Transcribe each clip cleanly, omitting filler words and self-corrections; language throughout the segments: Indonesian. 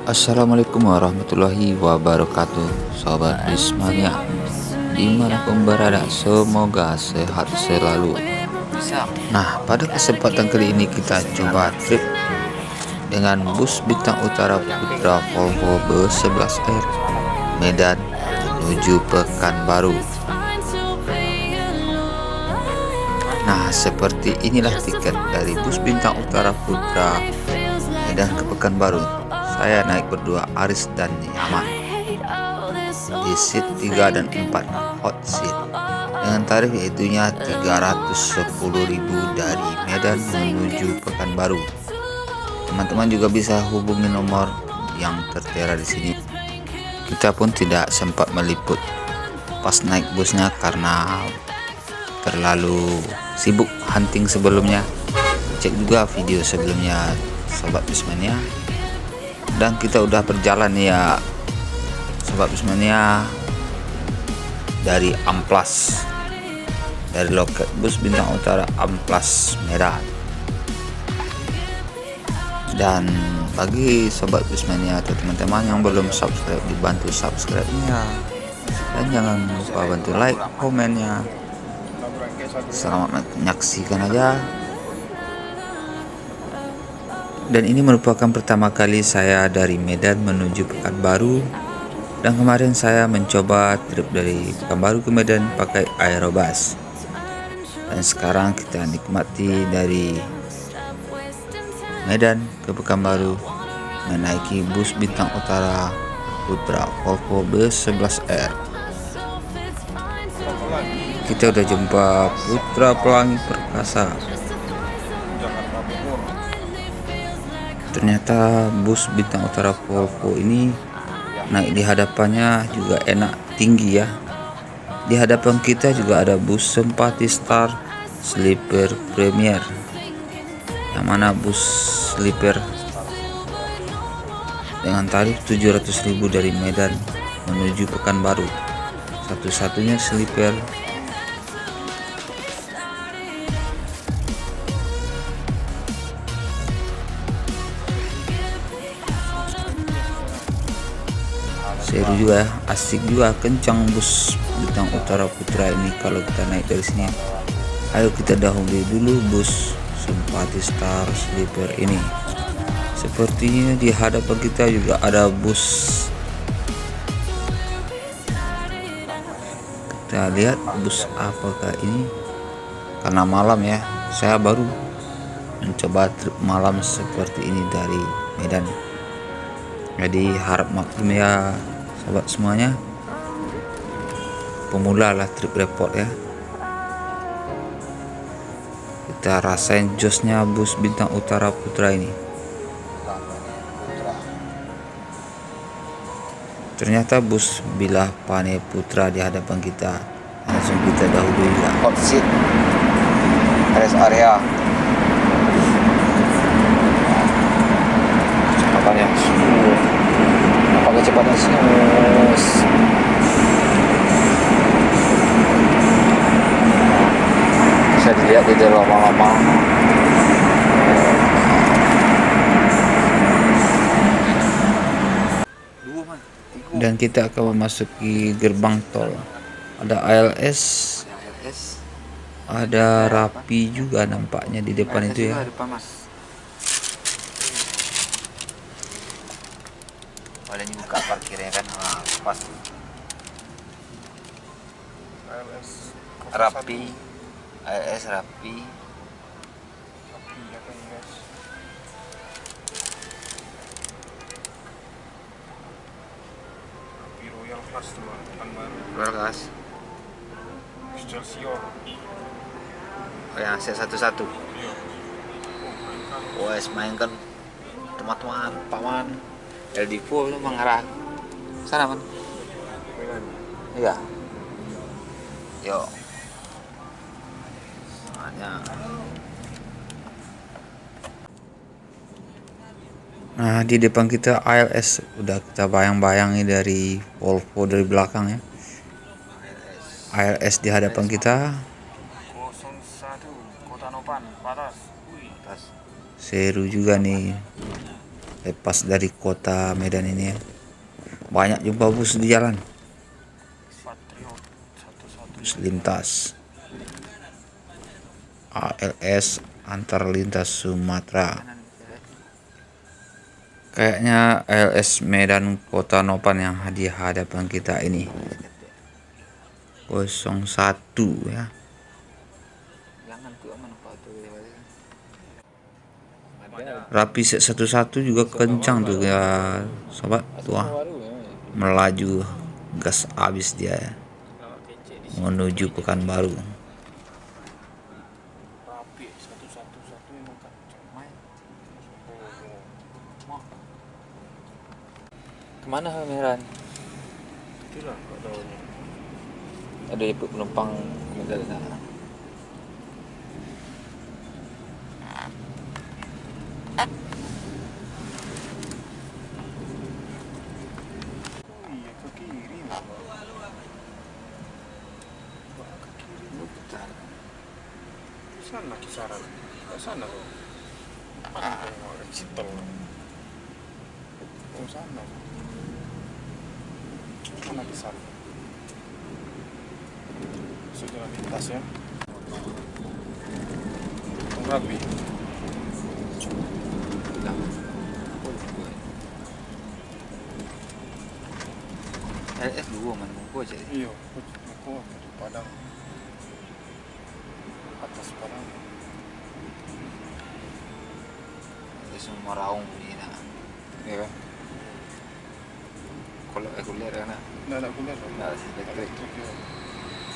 Assalamualaikum warahmatullahi wabarakatuh, Sobat Bismania dimanapun berada, semoga sehat selalu. Nah, pada kesempatan kali ini kita coba trip dengan bus Bintang Utara Putra Volvo B11R Medan menuju Pekanbaru. Nah, seperti inilah tiket dari bus Bintang Utara Putra Medan ke Pekanbaru. Saya naik berdua, Aris dan Yaman, di seat 3 dan 4 hot seat dengan tarif yaitunya 310.000 dari Medan menuju Pekanbaru. Teman-teman juga bisa hubungi nomor yang tertera di sini. Kita pun tidak sempat meliput pas naik busnya karena terlalu sibuk hunting sebelumnya. Cek juga video sebelumnya, Sobat Bismania. Dan kita udah berjalan ya, Sobat Bismania, dari Amplas, dari loket bus Bintang Utara Amplas Medan. Dan bagi Sobat Bismania atau teman-teman yang belum subscribe, dibantu subscribe-nya, dan jangan lupa bantu like, komennya. Selamat menyaksikan aja. Dan ini merupakan pertama kali saya dari Medan menuju Pekanbaru. Dan kemarin saya mencoba trip dari Pekanbaru ke Medan pakai aerobus. Dan sekarang kita nikmati dari Medan ke Pekanbaru menaiki bus Bintang Utara Putra Volvo B11R. Kita udah jumpa Putra Pelangi Perkasa. Ternyata bus Bintang Utara Volvo ini naik di hadapannya juga enak, tinggi ya. Di hadapan kita juga ada bus Sempati Star Sleeper Premier, yang mana bus sleeper dengan tarif 700.000 dari Medan menuju Pekanbaru, satu-satunya sleeper. Seru juga ya, asik juga, kencang bus Bintang Utara Putra ini kalau kita naik dari sini. Ayo kita dahului dulu bus Sempati Star Sleeper ini. Sepertinya di hadapan kita juga ada bus. Kita lihat bus apakah ini, karena malam ya, saya baru mencoba trip malam seperti ini dari Medan. Jadi harap maklum ya sobat semuanya, pemula lah trip report ya. Kita rasain josnya bus Bintang Utara Putra ini. Ternyata bus Bilah Pane Putra di hadapan kita. Langsung kita dahului ya. Hot seat, rest area. Kecepatannya smooth. Apa kecepatan smooth? Bisa dilihat di lama-lama. Dan kita akan memasuki gerbang tol. Ada ALS, ada Rapi juga nampaknya di depan itu ya. Boleh buka parkirnya kan, pas. Rapi, ALS Rapi. Berkas Excelsior. oh yang C11. OS mainkan teman-teman, paman LD full lu mengarah sana man. Iya. Yo. Soalnya. Nah, di depan kita ALS, udah kita bayang-bayangi dari Volvo dari belakang ya. ALS di hadapan kita. 01 Kota Nopan, Patas. Seru juga nih. lepas dari kota Medan ini ya. Banyak jumpa bus di jalan, bus lintas ALS antar lintas Sumatera. Kayaknya ALS Medan Kota Nopan yang di hadapan kita ini 01 ya. Rapi set 11 juga kencang tuh ya sobat tuh, melaju gas habis dia ya, menuju Pekanbaru. Rapi 111 memang kencang. Kemana Meran? Itulah kok tahunya. Ada penumpang komentar sana. Oh iya ke kiri loh. Ke kiri loh. Sana kisaran. Ke sana loh. Mana tengok ada citol. Oh sana. Mana kisaran? Masuk jalan lintas ya. Rapi. LS dua mana muka aja. Iya, aku dari Padang. Atas Padang. Itu semua raung ni nak. Ya kan? Kalau aku lihat kan, Nggak ada kuliah loh. nah elektrik, Elektrik ya.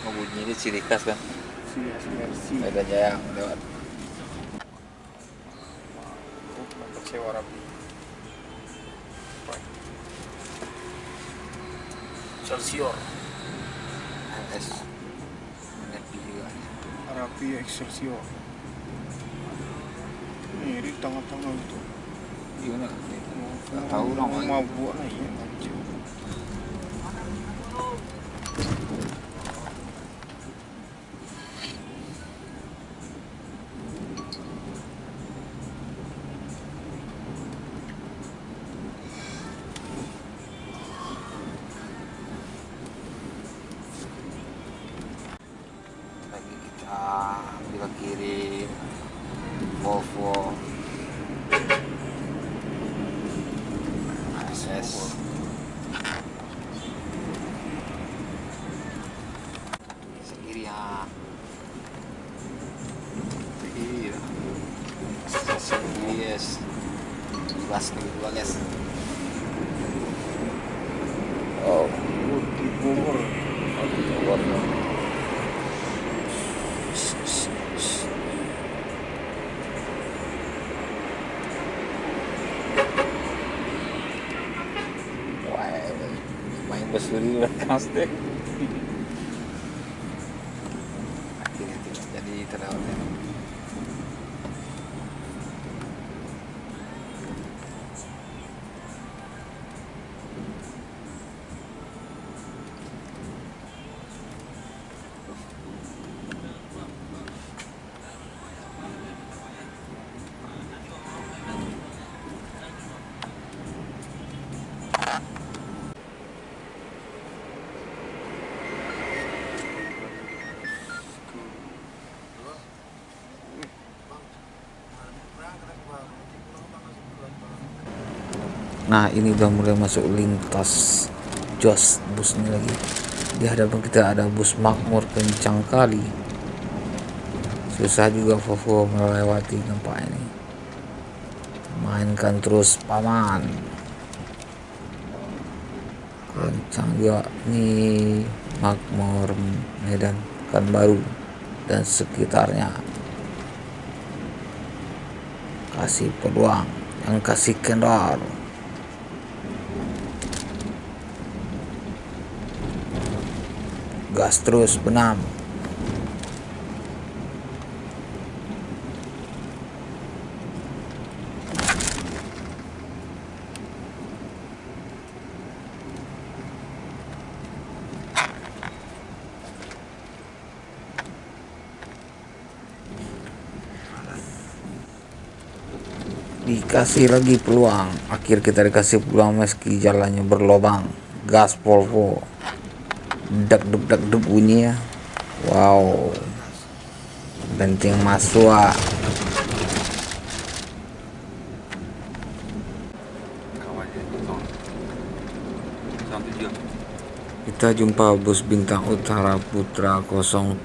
mau bunyi dia ciri khas kan. CSRC. Ada jaya lewat. Dapat sewa rapi. Excelsior. LS menepi juga. Rapi Excelsior. Ini di tengah-tengah itu. Gimana? Tak tahu orang lagi. Mabuk lah ya. Anjir. Lagi kita ambil kiri Volvo SS. Sendiri ya. Iya. Yes. 12 guys. Oh, Di Bogor. warna. Wah, main bersuri berkastek. Akhirnya tidak jadi terlalu. Nah ini udah mulai masuk lintas jos bus ini lagi. Di hadapan kita ada bus Makmur kencang kali. Susah juga Volvo melewati tempat ini. Mainkan terus paman. Kencang juga nih Makmur Medan Pekanbaru dan sekitarnya. Kasih peluang yang kasih kendor. Gas terus benam. Dikasih lagi peluang, akhir kita dikasih peluang meski jalannya berlobang. Gas Volvo, dak duk bunyi ya. Wow, benting masuk. Kita jumpa bus Bintang Utara Putra 07,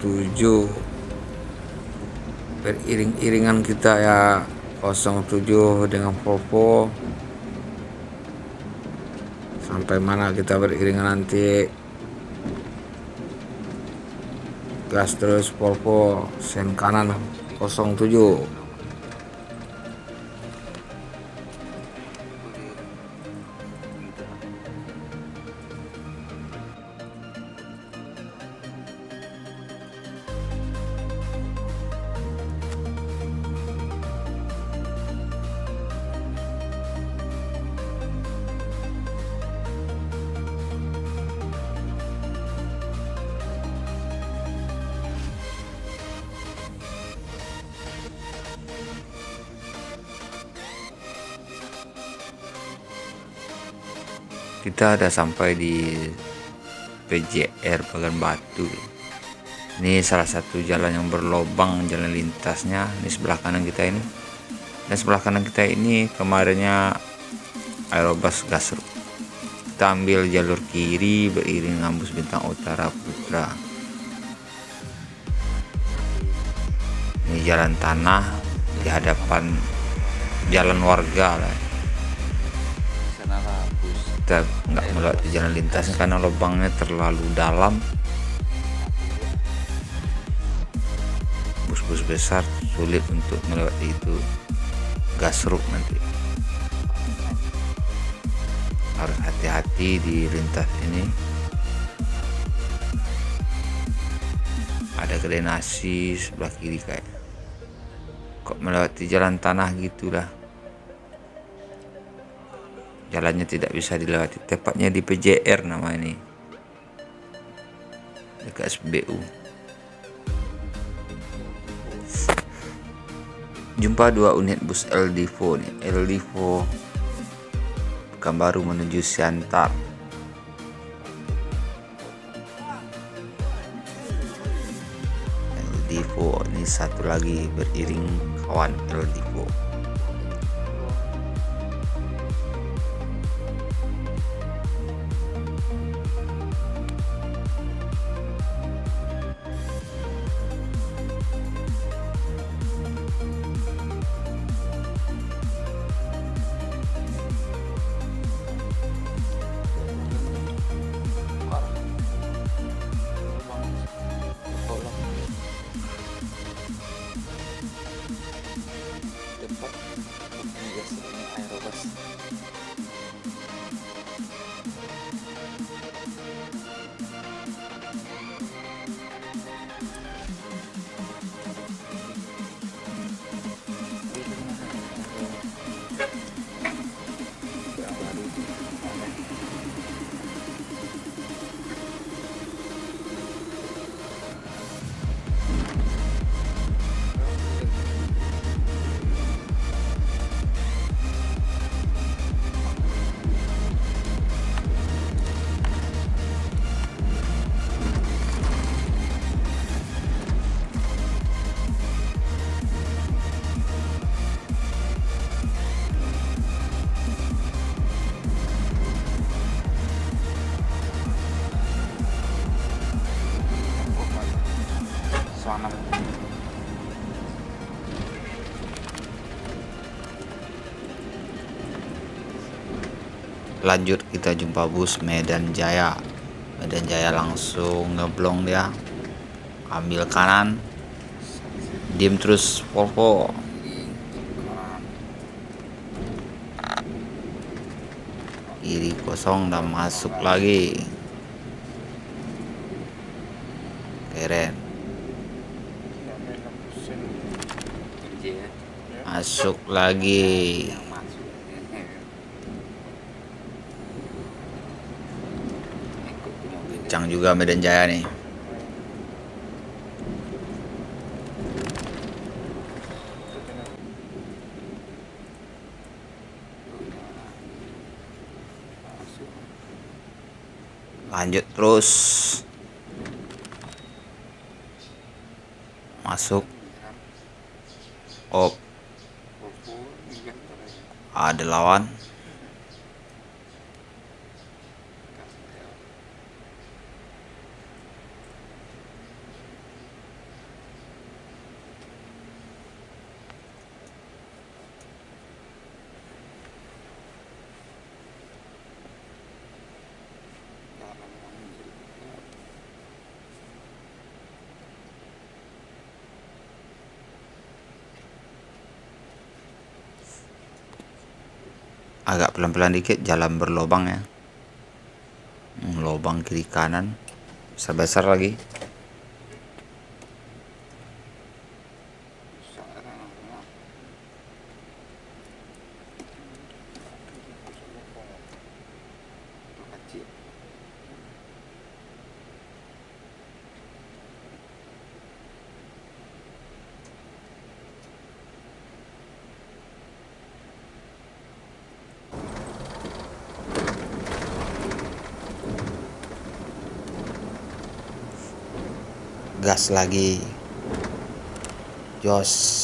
beriring-iringan kita ya, 07 dengan Volvo. Sampai mana kita beriringan nanti. Gas terus Volvo, sen kanan 07. Kita ada sampai di PJR Bagan Batu. Ini salah satu jalan yang berlobang jalan lintasnya. Ini sebelah kanan kita ini. Dan sebelah kanan kita ini kemarinnya Aerobus Gasruk. Kita ambil jalur kiri beriring bus Bintang Utara Putra. Ini jalan tanah di hadapan jalan warga lah. Kita nggak melewati jalan lintasnya karena lubangnya terlalu dalam. Bus-bus besar sulit untuk melewati itu. Gasruk nanti harus hati-hati di lintas ini. Ada drenase sebelah kiri kayak kok melewati jalan tanah gitulah. Jalannya tidak bisa dilewati, tepatnya di PJR nama ini, dekat SBU. Jumpa 2 unit bus LDIVO nih, LDIVO Pekanbaru menuju Siantar. LDIVO ini satu lagi beriring kawan LDIVO. Lanjut kita jumpa bus Medan Jaya. Medan Jaya langsung ngeblong dia, ambil kanan, diem terus Volvo. Kiri kosong dan masuk lagi. Keren. Masuk lagi. Kencang juga Medan Jaya nih. lanjut terus, masuk. Oh, ada lawan. Agak pelan-pelan dikit, jalan berlobang ya. Lobang kiri kanan besar-besar lagi. Gas lagi, jos.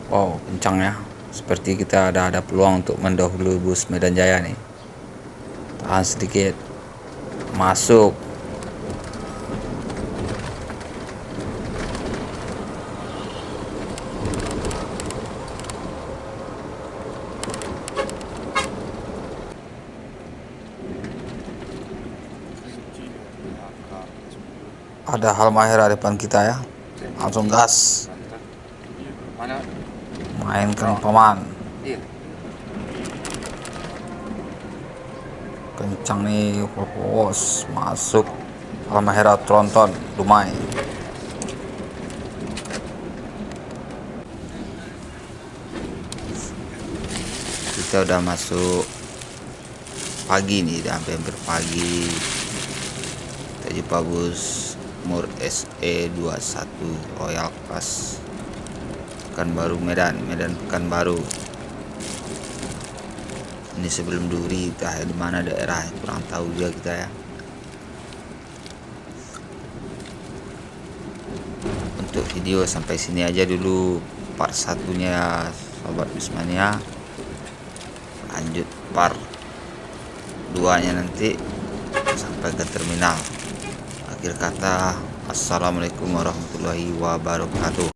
Wow, kencang ya. Seperti kita ada peluang untuk mendahului bus Medan Jaya nih. Tahan sedikit. Masuk. Ada Halmahera depan kita ya. Langsung gas. Mana? Mainkan paman. Iya. Kencang nih, bos. Masuk. Halmahera tronton, Dumai. Kita udah masuk pagi nih, udah hampir pagi. Kita jumpa bus Mur SE21 Royal Class Pekanbaru Medan Pekanbaru. Ini sebelum Duri, entah di mana daerah, kurang tahu juga kita ya. Untuk video sampai sini aja dulu part satunya sobat Bismania. Lanjut part 2-nya nanti sampai ke terminal. Akhir kata, assalamualaikum warahmatullahi wabarakatuh.